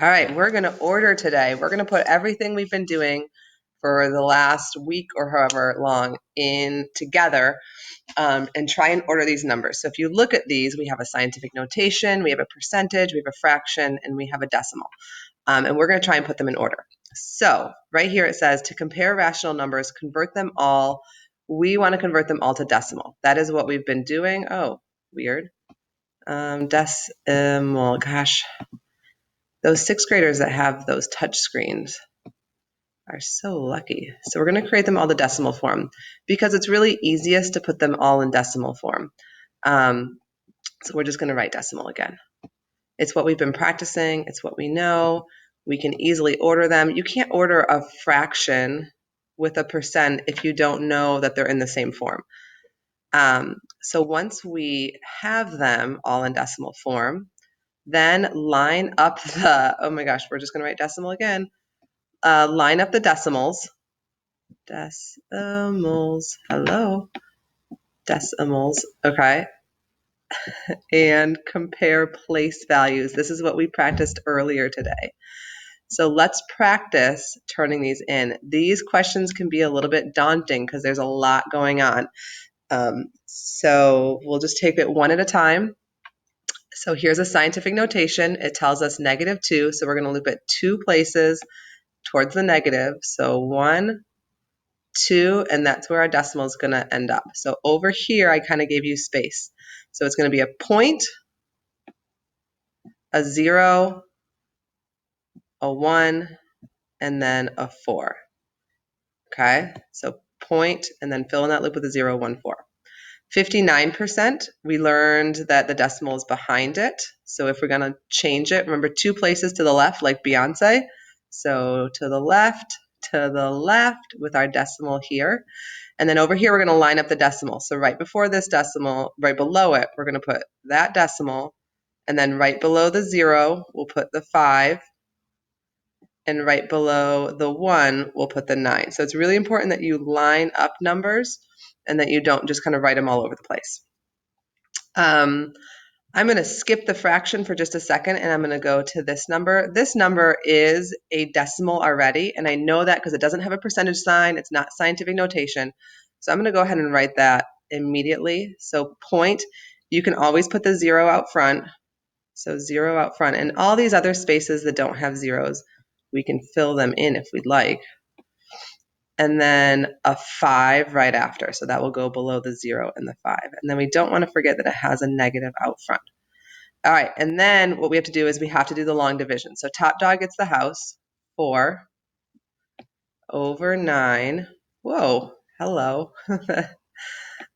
All right, we're going to order today. We're going to put everything we've been doing for the last week or however long in together and try and order these numbers. So if you look at these, we have a scientific notation, we have a percentage, we have a fraction, and we have a decimal. And we're going to try and put them in order. So right here it says to compare rational numbers, convert them all. We want to convert them all to decimal. That is what we've been doing. Oh, weird. Decimal, gosh. Those sixth graders that have those touch screens are so lucky. So we're going to create them all the decimal form because it's really easiest to put them all in decimal form. So we're just going to write decimal again. It's what we've been practicing. It's what we know. We can easily order them. You can't order a fraction with a percent if you don't know that they're in the same form. So once we have them all in decimal form, then line up the, oh my gosh, we're just going to write decimal again. Line up the decimals. Decimals, hello. Decimals, okay. And compare place values. This is what we practiced earlier today. So let's practice turning these in. These questions can be a little bit daunting because there's a lot going on. So we'll just take it one at a time. So here's a scientific notation. It tells us -2, so we're going to loop it 2 places towards the negative. So 1, 2, and that's where our decimal is going to end up. So over here, I kind of gave you space. So it's going to be a point, a 0, a 1, and then a 4. Okay, so point, and then fill in that loop with a 0, 1, 4. 59%, we learned that the decimal is behind it. So if we're going to change it, remember 2 places to the left, like Beyonce. So to the left with our decimal here. And then over here, we're going to line up the decimal. So right before this decimal, right below it, we're going to put that decimal. And then right below the 0, we'll put the 5. And right below the 1, we'll put the 9. So it's really important that you line up numbers and that you don't just kind of write them all over the place. I'm going to skip the fraction for just a second, and I'm going to go to this number. This number is a decimal already, and I know that because it doesn't have a percentage sign. It's not scientific notation. So I'm going to go ahead and write that immediately. So point, you can always put the 0 out front. So 0 out front. And all these other spaces that don't have zeros, we can fill them in if we'd like. And then a 5 right after. So that will go below the 0 and the 5. And then we don't want to forget that it has a negative out front. All right, and then what we have to do is we have to do the long division. So top dog gets the house, 4 over 9. Whoa, hello.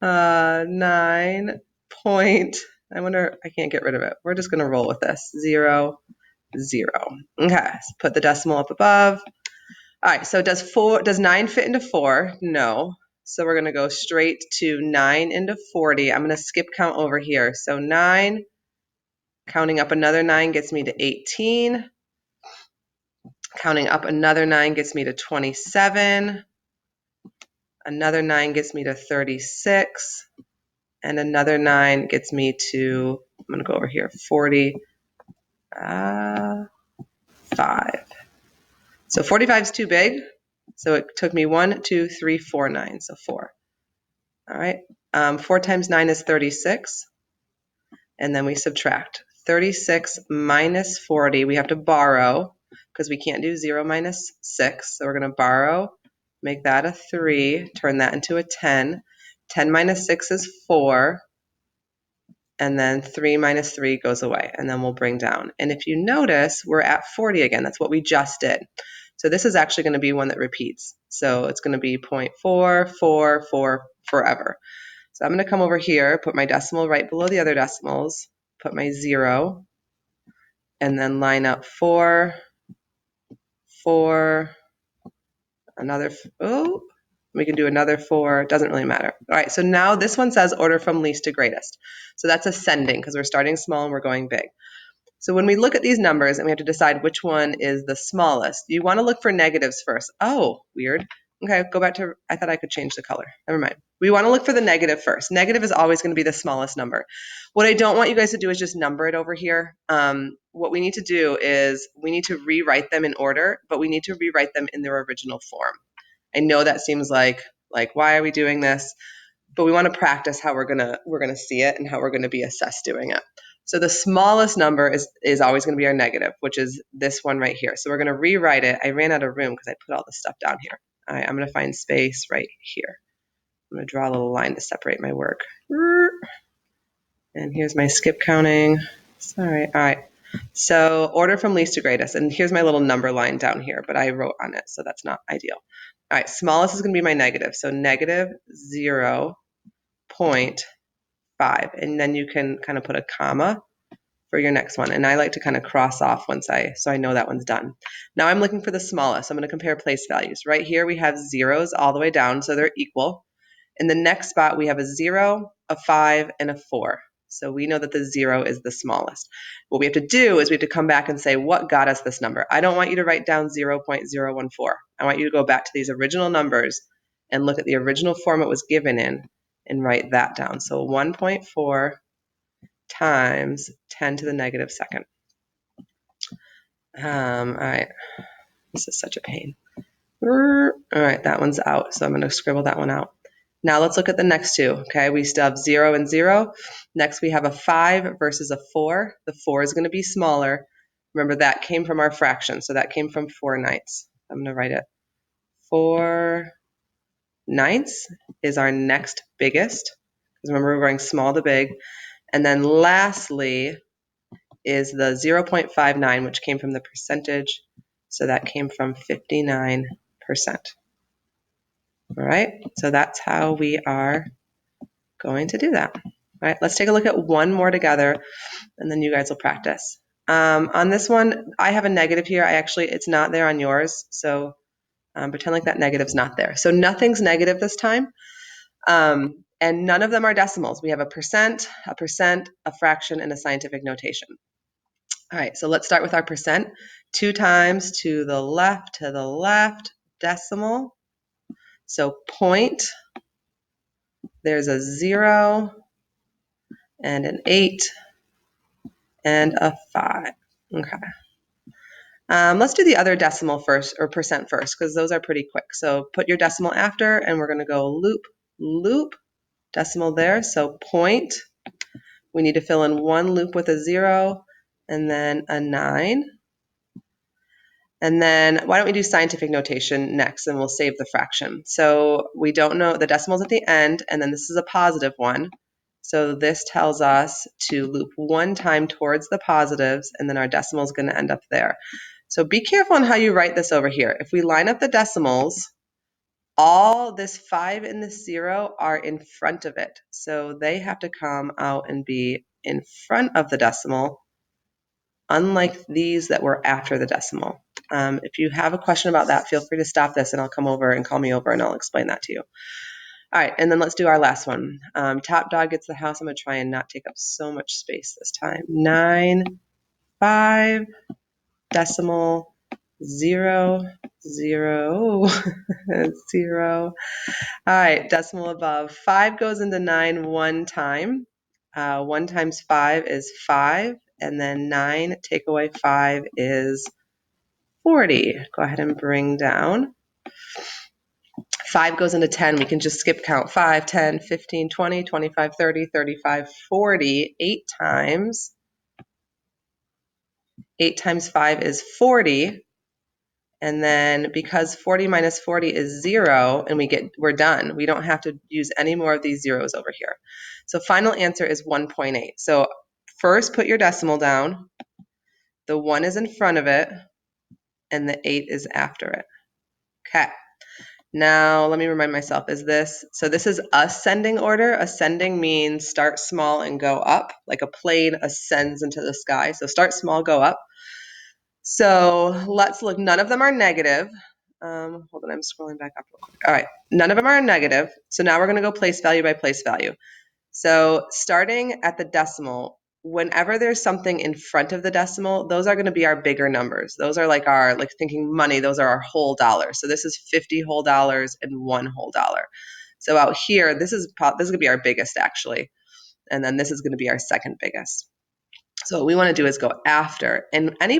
9 point, I wonder, I can't get rid of it. We're just going to roll with this, 0, 0. Okay, so put the decimal up above. All right, so does 9 fit into 4? No. So we're going to go straight to 9 into 40. I'm going to skip count over here. So 9, counting up another 9 gets me to 18. Counting up another 9 gets me to 27. Another 9 gets me to 36. And another 9 gets me to, I'm going to go over here, 45. So 45 is too big. So it took me 1, 2, 3, 4 9. So 4. All right. 4 times 9 is 36. And then we subtract. 36 minus 40. We have to borrow because we can't do 0 minus 6. So we're going to borrow, make that a 3, turn that into a 10. 10 minus 6 is 4. And then 3 minus 3 goes away. And then we'll bring down. And if you notice, we're at 40 again. That's what we just did. So this is actually going to be one that repeats. So it's going to be 0.444 forever. So I'm going to come over here, put my decimal right below the other decimals, put my 0, and then line up 4, 4, another, oh, we can do another 4, it doesn't really matter. All right, so now this one says order from least to greatest. So that's ascending because we're starting small and we're going big. So when we look at these numbers and we have to decide which one is the smallest, you want to look for negatives first. Oh, weird. Okay, go back to, I thought I could change the color. Never mind. We want to look for the negative first. Negative is always going to be the smallest number. What I don't want you guys to do is just number it over here. What we need to do is we need to rewrite them in order, but we need to rewrite them in their original form. I know that seems like why are we doing this? But we want to practice how we're gonna see it and how we're gonna be assessed doing it. So the smallest number is always going to be our negative, which is this one right here. So we're going to rewrite it. I ran out of room because I put all the stuff down here. All right, I'm going to find space right here. I'm going to draw a little line to separate my work. And here's my skip counting. Sorry. All right. So order from least to greatest. And here's my little number line down here, but I wrote on it, so that's not ideal. All right, smallest is going to be my negative. So negative 0.5. And then you can kind of put a comma for your next one. And I like to kind of cross off so I know that one's done. Now I'm looking for the smallest. I'm going to compare place values. Right here we have zeros all the way down, so they're equal. In the next spot we have a 0, a 5, and a 4. So we know that the 0 is the smallest. What we have to do is we have to come back and say, what got us this number? I don't want you to write down 0.014. I want you to go back to these original numbers and look at the original form it was given in and write that down. So 1.4 times 10 to the negative second. All right, this is such a pain. All right, that one's out, so I'm going to scribble that one out. Now let's look at the next two, okay? We still have 0 and 0. Next we have a 5 versus a 4. The 4 is going to be smaller. Remember, that came from our fraction, so that came from 4/9. I'm going to write it. 4/9 is our next biggest, because remember, we're going small to big. And then lastly is the 0.59, which came from the percentage, so that came from 59%. All right, so that's how we are going to do that. All right, let's take a look at one more together, and then you guys will practice. On this one, I have a negative here. It's not there on yours, so pretend like that negative's not there. So nothing's negative this time, and none of them are decimals. We have a percent, a fraction, and a scientific notation. All right, so let's start with our percent. 2 times to the left, decimal. So point, there's a 0, and an 8, and a 5. Okay. Let's do the other decimal first, or percent first, because those are pretty quick. So put your decimal after, and we're going to go loop, loop, decimal there. So point, we need to fill in one loop with a 0, and then a 9. And then why don't we do scientific notation next, and we'll save the fraction. So we don't know, the decimal's at the end, and then this is a positive one. So this tells us to loop one time towards the positives, and then our decimal is going to end up there. So be careful on how you write this over here. If we line up the decimals, all this 5 and this 0 are in front of it. So they have to come out and be in front of the decimal, unlike these that were after the decimal. If you have a question about that, feel free to stop this and I'll come over and call me over and I'll explain that to you. All right, and then let's do our last one. Top dog gets the house. I'm going to try and not take up so much space this time. 9, 5, decimal, 0, 0, 0. All right, decimal above. 5 goes into 9 one time. 1 times 5 is 5. And then 9 take away 5 is 40. Go ahead and bring down. 5 goes into 10. We can just skip count. 5, 10, 15, 20, 25, 30, 35, 40. 8 times 5 is 40. And then because 40 minus 40 is 0, and we're done. We don't have to use any more of these zeros over here. So final answer is 1.8. So first put your decimal down. The 1 is in front of it, and the 8 is after it. Okay. Now, let me remind myself, this is ascending order. Ascending means start small and go up, like a plane ascends into the sky. So start small, go up. So let's look. None of them are negative. Hold on, I'm scrolling back up real quick. All right, none of them are negative. So now we're going to go place value by place value. So starting at the decimal, whenever there's something in front of the decimal, those are going to be our bigger numbers. Those are like our, like thinking money, those are our whole dollars. So this is 50 whole dollars and one whole dollar. So out here, this is going to be our biggest actually. And then this is going to be our second biggest. So what we want to do is go after. And any